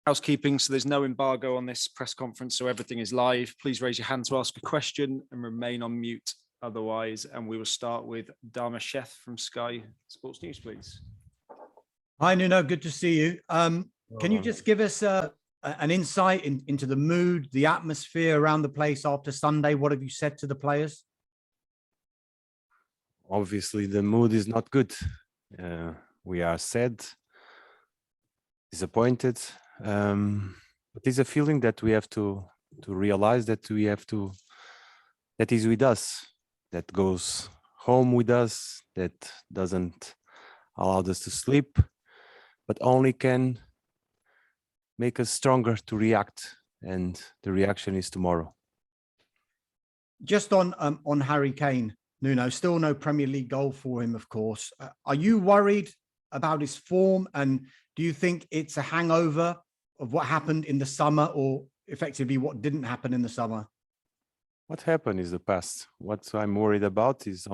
Housekeeping, so there's no embargo on this press conference, so everything is live. Please raise your hand to ask a question and remain on mute otherwise. And we will start with Dharmesh Sheth from Sky Sports News, please. Hi, Nuno. Good to see you. Can you just give us an insight into the mood, the atmosphere around the place after Sunday? What have you said to the players? Obviously, the mood is not good. We are sad, disappointed. But it's a feeling that we have to realize that that is with us, that goes home with us, that doesn't allow us to sleep, but only can make us stronger to react. And the reaction is tomorrow. Just on Harry Kane, Nuno, still no Premier League goal for him, of course. Are you worried about his form? And do you think it's a hangover of what happened in the summer, or effectively what didn't happen in the summer? What happened is the past. What I'm worried about is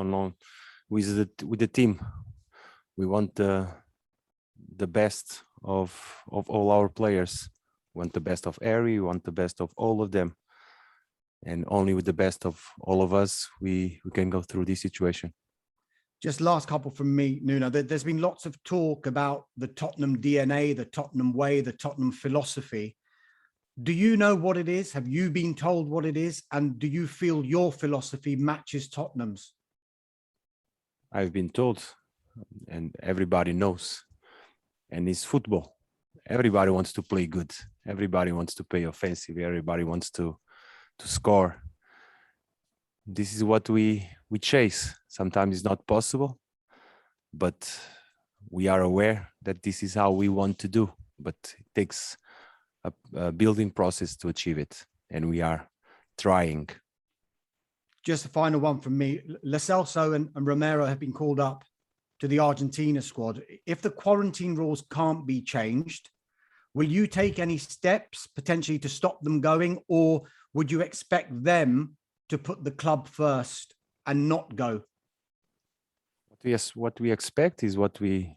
with the team. We want the best of all our players. We want the best of Harry. We want the best of all of them. And only with the best of all of us, we can go through this situation. Just last couple from me, Nuno. There's been lots of talk about the Tottenham DNA, the Tottenham way, the Tottenham philosophy. Do you know what it is? Have you been told what it is? And do you feel your philosophy matches Tottenham's? I've been told, and everybody knows, and it's football. Everybody wants to play good. Everybody wants to play offensive. Everybody wants to score. This is what we chase. Sometimes it's not possible, but we are aware that this is how we want to do. But it takes a building process to achieve it, and we are trying. Just a final one from me. Lo Celso and Romero have been called up to the Argentina squad. If the quarantine rules can't be changed, will you take any steps potentially to stop them going, or would you expect them to put the club first and not go? Yes, what we expect is what we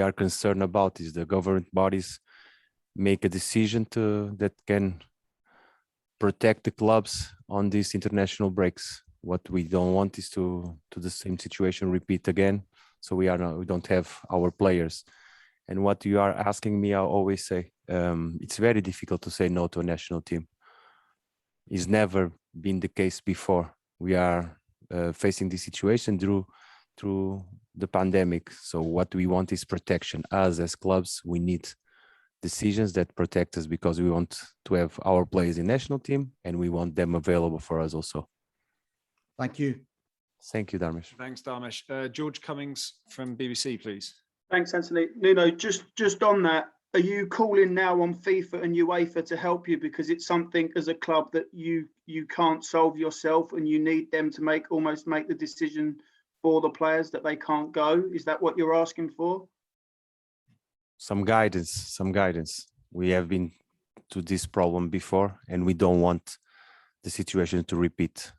are concerned about is the government bodies make a decision that can protect the clubs on these international breaks. What we don't want is to the same situation repeat again. So we don't have our players. And what you are asking me, I always say, it's very difficult to say no to a national team. It's never been the case before. We are facing this situation through the pandemic. So what we want is protection. Us as clubs, we need decisions that protect us, because we want to have our players in national team and we want them available for us also. Thank you. Thank you, Dharmesh. Thanks, Dharmesh. George Cummings from BBC, please. Thanks, Anthony. Nuno, just on that, are you calling now on FIFA and UEFA to help you, because it's something as a club that you can't solve yourself and you need them to almost make the decision for the players that they can't go? Is that what you're asking for? Some guidance. We have been to this problem before, and we don't want the situation to repeat.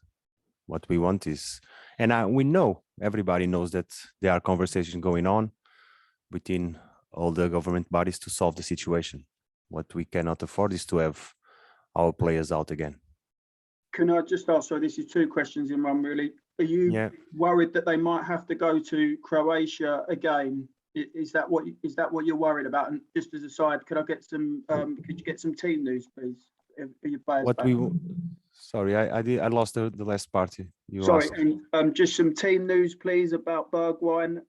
What we want is, and we know, everybody knows that there are conversations going on between all the government bodies to solve the situation. What we cannot afford is to have our players out again. Can I just ask, so this is two questions in one really. Are you worried that they might have to go to Croatia again? Is that what you're worried about? And just as a side, could I get some? Could you get some team news, please? For your players Sorry, I lost the last part. Sorry, and just some team news, please, about Bergwijn,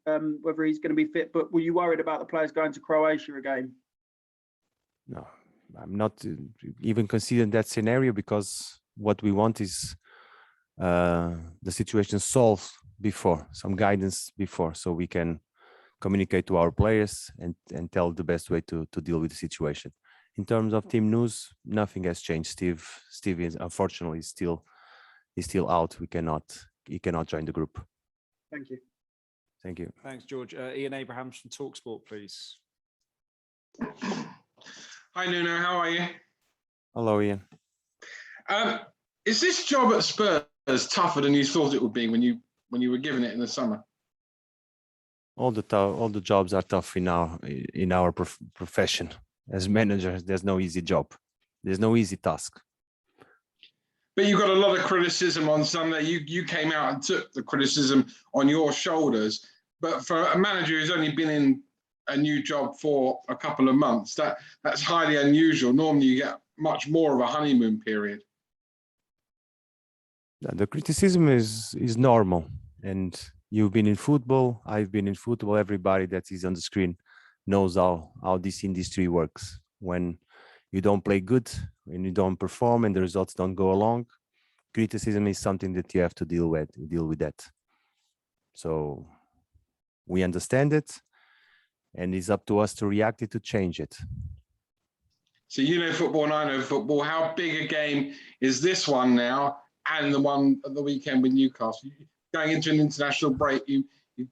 whether he's going to be fit. But were you worried about the players going to Croatia again? No, I'm not even considering that scenario, because what we want is the situation solved before, some guidance before, so we can communicate to our players and tell the best way to deal with the situation. In terms of team news, nothing has changed. Steve is unfortunately still out. He cannot join the group. Thank you. Thank you. Thanks, George. Ian Abrahams from TalkSport, please. Hi, Nuno. How are you? Hello, Ian. Is this job at Spurs tougher than you thought it would be when you were given it in the summer? All the jobs are tough in our profession. as managers, there's no easy job. There's no easy task. But you got a lot of criticism on Sunday. You came out and took the criticism on your shoulders. But for a manager who's only been in a new job for a couple of months, that's highly unusual. Normally you get much more of a honeymoon period. The criticism is normal. And you've been in football, I've been in football. Everybody that is on the screen knows how this industry works. When you don't play good, when you don't perform and the results don't go along, criticism is something that you have to deal with that. So we understand it, and it's up to us to react it, to change it. So you know football and I know football. How big a game is this one now and the one at the weekend with Newcastle? Going into an international break, you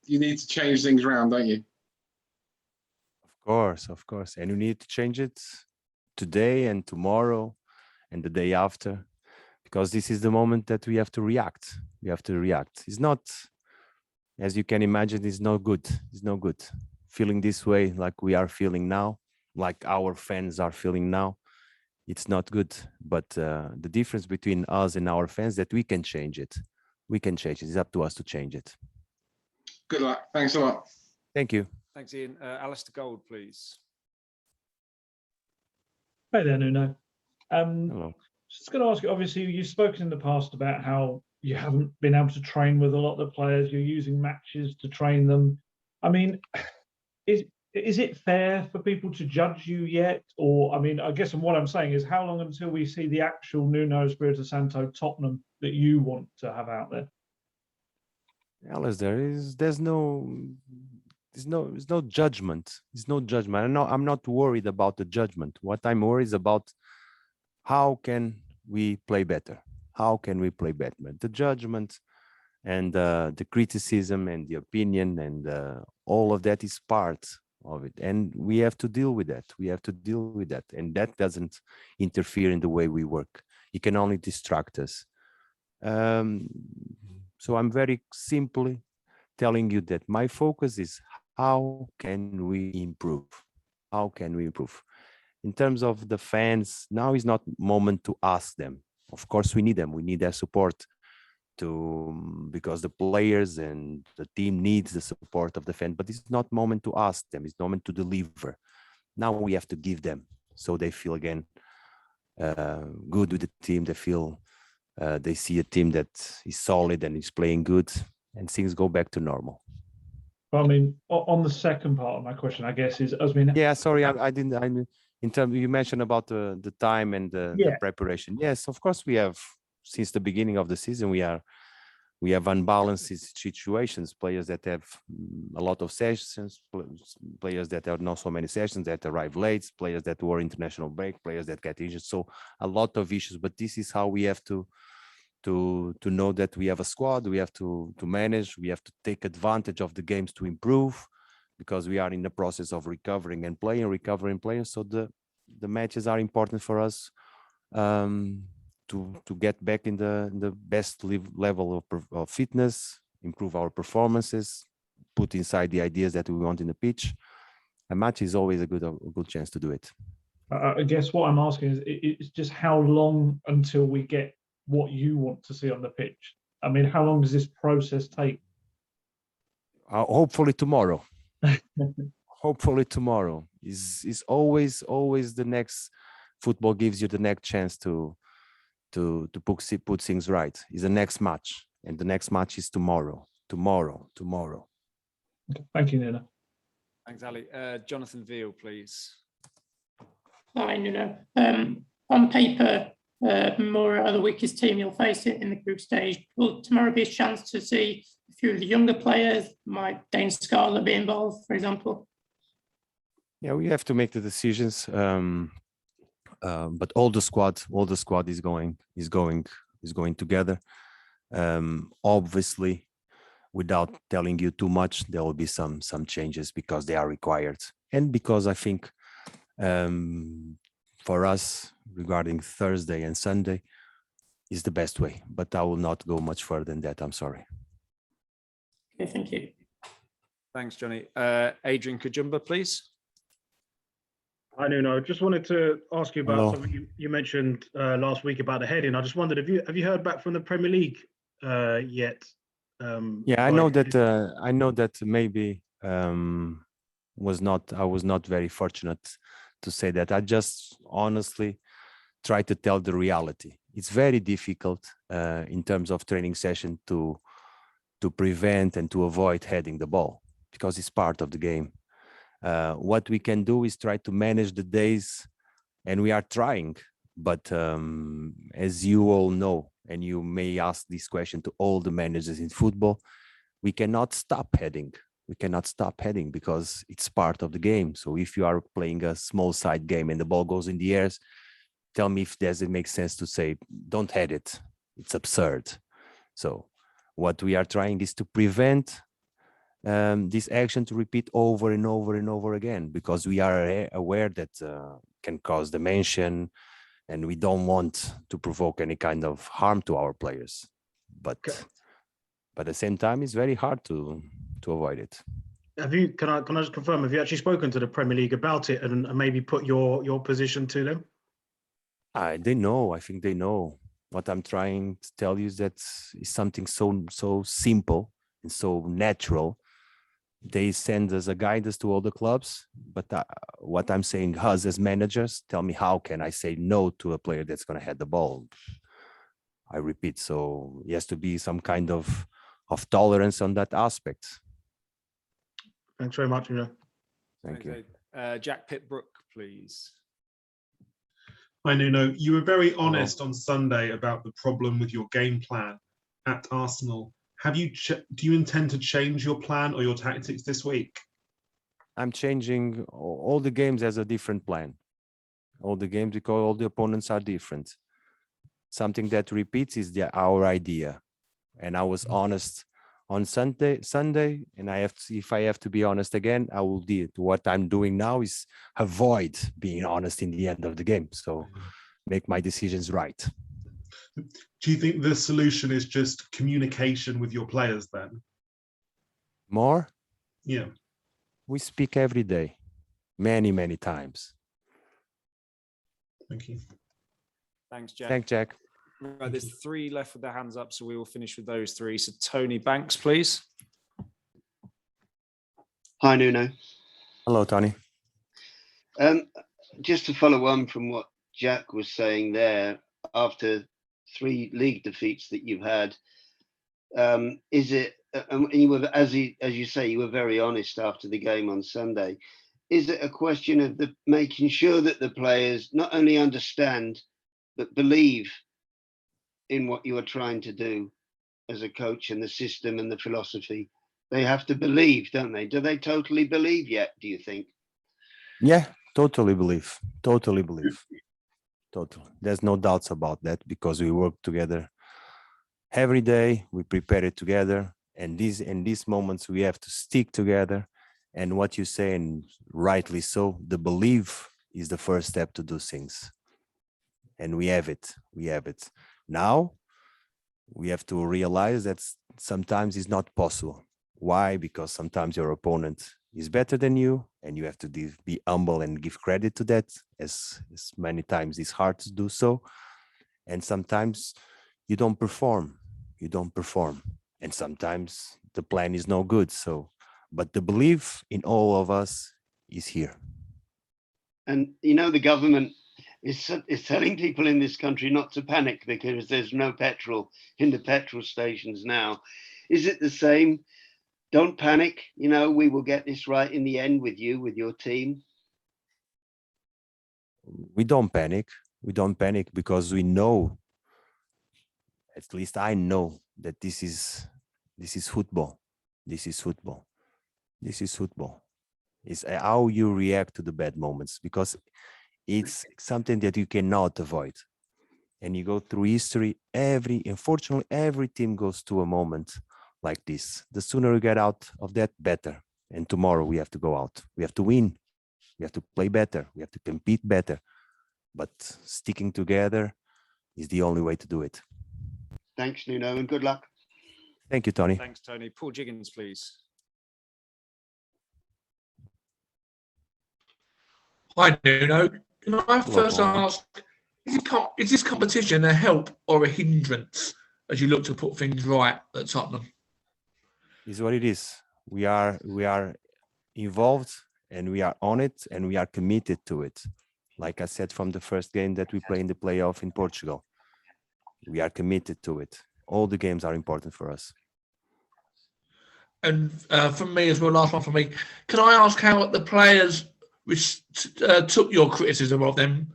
need to change things around, don't you? Of course. And you need to change it today and tomorrow and the day after, because this is the moment that we have to react. We have to react. It's not, as you can imagine, it's no good. It's no good. Feeling this way like we are feeling now, like our fans are feeling now, it's not good. But the difference between us and our fans, that we can change it. We can change it. It's up to us to change it. Good luck. Thanks a lot. Thank you. Thanks, Ian. Alistair Gold, please. Hi there, Nuno. Hello. Just going to ask you, obviously, you've spoken in the past about how you haven't been able to train with a lot of the players. You're using matches to train them. I mean, is it fair for people to judge you yet? Or, I mean, I guess what I'm saying is, how long until we see the actual Nuno Espirito Santo Tottenham that you want to have out there? Alistair, there's no judgment. There's no judgment. I'm not worried about the judgment. What I'm worried is about how can we play better? How can we play better? The judgment and the criticism and the opinion and all of that is part of it. And we have to deal with that. We have to deal with that. And that doesn't interfere in the way we work. It can only distract us. So I'm very simply telling you that my focus is how can we improve? How can we improve? In terms of the fans, now is not moment to ask them. Of course, we need them. We need their support because the players and the team needs the support of the fans. But it's not moment to ask them. It's moment to deliver. Now we have to give them so they feel again good with the team. They feel they see a team that is solid and is playing good, and things go back to normal. Well, I mean, on the second part of my question, I guess is, I mean, yeah, sorry, I didn't. In terms, you mentioned about the time and the preparation. Yes, of course, we have since the beginning of the season. We have unbalanced situations. Players that have a lot of sessions, players that have not so many sessions, that arrive late, players that were international break, players that get injured. So a lot of issues. But this is how we have to know that we have a squad. We have to manage. We have to take advantage of the games to improve, because we are in the process of recovering and recovering players. So the matches are important for us to get back in the best level of fitness, improve our performances, put inside the ideas that we want in the pitch. A match is always a good chance to do it. I guess what I'm asking is, it's just how long until we get what you want to see on the pitch? I mean, how long does this process take? Hopefully tomorrow. Hopefully tomorrow is always the next. Football gives you the next chance to put things right. Is the next match, and the next match is tomorrow. Okay. Thank you, Nuno. Thanks, Ali. Jonathan Veal, please. Hi, Nuno. On paper, Mura are the weakest team you'll face in the group stage. Will tomorrow be a chance to see a few of the younger players? Might Dane Scarlett be involved, for example? Yeah, we have to make the decisions. But all the squad is going together. Obviously, without telling you too much, there will be some changes because they are required, and because I think for us regarding Thursday and Sunday is the best way. But I will not go much further than that. I'm sorry. Okay, thank you. Thanks, Johnny. Adrian Kajumba, please. Hi, Nuno. Just wanted to ask you about Hello. something you mentioned last week about the heading. I just wondered, have you heard back from the Premier League yet? Yeah, I know that maybe I was not very fortunate to say that. I just honestly try to tell the reality. It's very difficult in terms of training session to prevent and to avoid heading the ball because it's part of the game. What we can do is try to manage the days, and we are trying. But as you all know, and you may ask this question to all the managers in football, we cannot stop heading. We cannot stop heading because it's part of the game. So if you are playing a small side game and the ball goes in the air, tell me if does it make sense to say, don't head it. It's absurd. So what we are trying is to prevent this action to repeat over and over and over again, because we are aware that can cause dementia, and we don't want to provoke any kind of harm to our players. But at the same time, it's very hard to avoid it. Can I just confirm, have you actually spoken to the Premier League about it and maybe put your position to them? They know. I think they know. What I'm trying to tell you is that it's something so simple and so natural. They send us a guidance to all the clubs, but what I'm saying, us as managers, tell me how can I say no to a player that's going to head the ball? I repeat, so it has to be some kind of tolerance on that aspect. Thanks very much, Nuno. Thank you. Jack Pitbrook, please. Hi, Nuno. You were very honest on Sunday about the problem with your game plan at Arsenal. Do you intend to change your plan or your tactics this week? I'm changing all the games as a different plan. All the games, because all the opponents are different. Something that repeats is our idea. And I was honest on Sunday, and if I have to be honest again, I will do it. What I'm doing now is avoid being honest in the end of the game. So make my decisions right. Do you think the solution is just communication with your players then? More? Yeah. We speak every day, many times. Thank you. Thanks, Jack. Thanks, Jack. Right, there's 3 left with their hands up, so we will finish with those 3. So Tony Banks, please. Hi, Nuno. Hello, Tony. Just to follow on from what Jack was saying there, after 3 league defeats that you've had, is it, and you were, as you say, you were very honest after the game on Sunday. Is it a question of making sure that the players not only understand, but believe in what you are trying to do as a coach and the system and the philosophy? They have to believe, don't they? Do they totally believe yet, do you think? Yeah, totally believe. Totally. There's no doubts about that, because we work together every day. We prepare it together, and in these moments we have to stick together. And what you say, and rightly so, the belief is the first step to do things. And we have it. Now we have to realize that sometimes it's not possible. Why? Because sometimes your opponent is better than you, and you have to be humble and give credit to that, as many times it's hard to do so. And sometimes you don't perform, and sometimes the plan is no good. So, but the belief in all of us is here. And the government is telling people in this country not to panic because there's no petrol in the petrol stations now. Is it the same? Don't panic. We will get this right in the end with you, with your team. We don't panic. Because we know, at least I know, that this is football. This is football. It's how you react to the bad moments, because it's something that you cannot avoid. And you go through history, unfortunately, every team goes to a moment like this. The sooner we get out of that, better. And tomorrow we have to go out. We have to win. We have to play better. We have to compete better. But sticking together is the only way to do it. Thanks, Nuno, and good luck. Thank you, Tony. Thanks, Tony. Paul Jiggins, please. Hi, Nuno. Can I Hello, first Paul. ask, is this competition a help or a hindrance as you look to put things right at Tottenham? Is what it is. We are involved and we are on it and we are committed to it. Like I said from the first game that we play in the playoff in Portugal, we are committed to it. All the games are important for us. And for me as well, last one for me, can I ask how the players took your criticism of them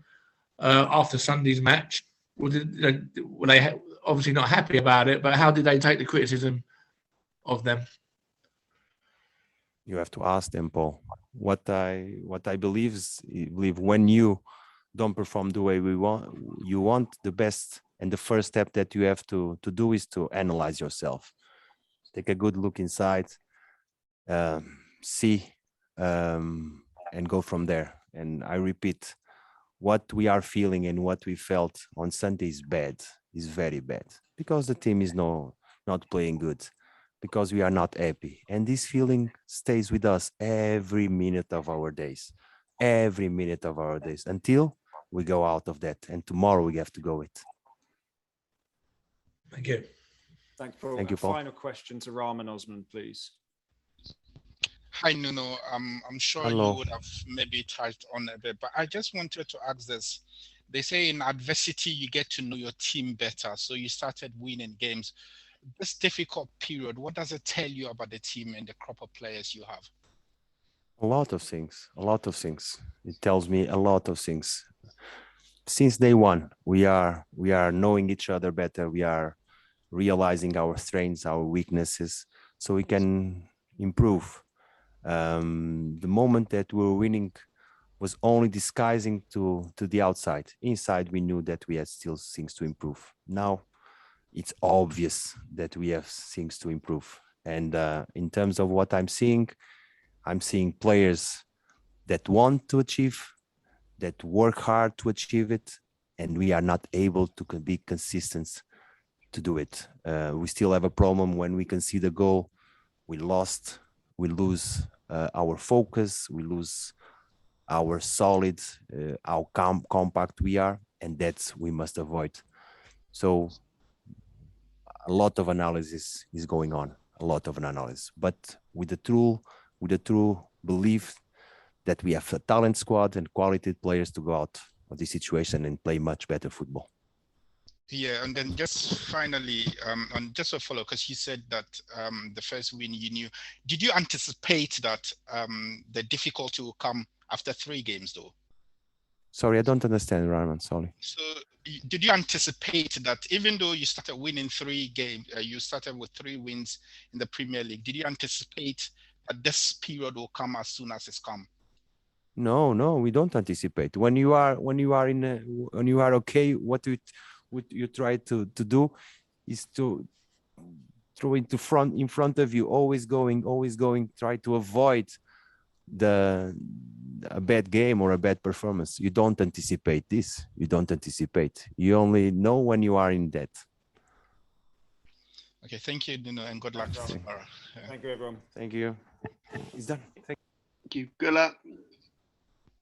after Sunday's match? Were they obviously not happy about it, but how did they take the criticism of them? You have to ask them, Paul. What I believe is when you don't perform the way you want the best, and the first step that you have to do is to analyze yourself. Take a good look inside, see, and go from there. And I repeat, what we are feeling and what we felt on Sunday is bad, is very bad, because the team is not playing good, because we are not happy. And this feeling stays with us every minute of our days, until we go out of that. And tomorrow we have to go it. Thank you. Thanks, Paul. Thank you, Paul. Final question to Rahman Osman, please. Hi, Nuno. I'm sure Hello. you would have maybe touched on a bit, but I just wanted to ask this. They say in adversity, you get to know your team better. So you started winning games. This difficult period, what does it tell you about the team and the crop of players you have? A lot of things. It tells me a lot of things. Since day one, we are knowing each other better. We are realizing our strengths, our weaknesses, so we can improve. The moment that we were winning was only disguising to the outside. Inside, we knew that we had still things to improve. Now, it's obvious that we have things to improve. And in terms of what I'm seeing players that want to achieve, that work hard to achieve it, and we are not able to be consistent to do it. We still have a problem when we concede a goal. We lose our focus, we lose our solid, how compact we are, and that's we must avoid. So a lot of analysis is going on, but with the true belief that we have a talent squad and quality players to go out of this situation and play much better football. Yeah, and then just finally, on just a follow, because you said that the first win you knew. Did you anticipate that the difficulty will come after 3 games, though? Sorry, I don't understand, Rahman. Sorry. So, did you anticipate that even though you started winning 3 games, you started with 3 wins in the Premier League? Did you anticipate that this period will come as soon as it's come? No, we don't anticipate. When you are okay, what you try to do is to throw in front of you, always going, try to avoid a bad game or a bad performance. You don't anticipate this. You only know when you are in that. Okay, thank you, Nuno, and good luck tomorrow. Thank you, everyone. Thank you. It's done. Thank you. Good luck.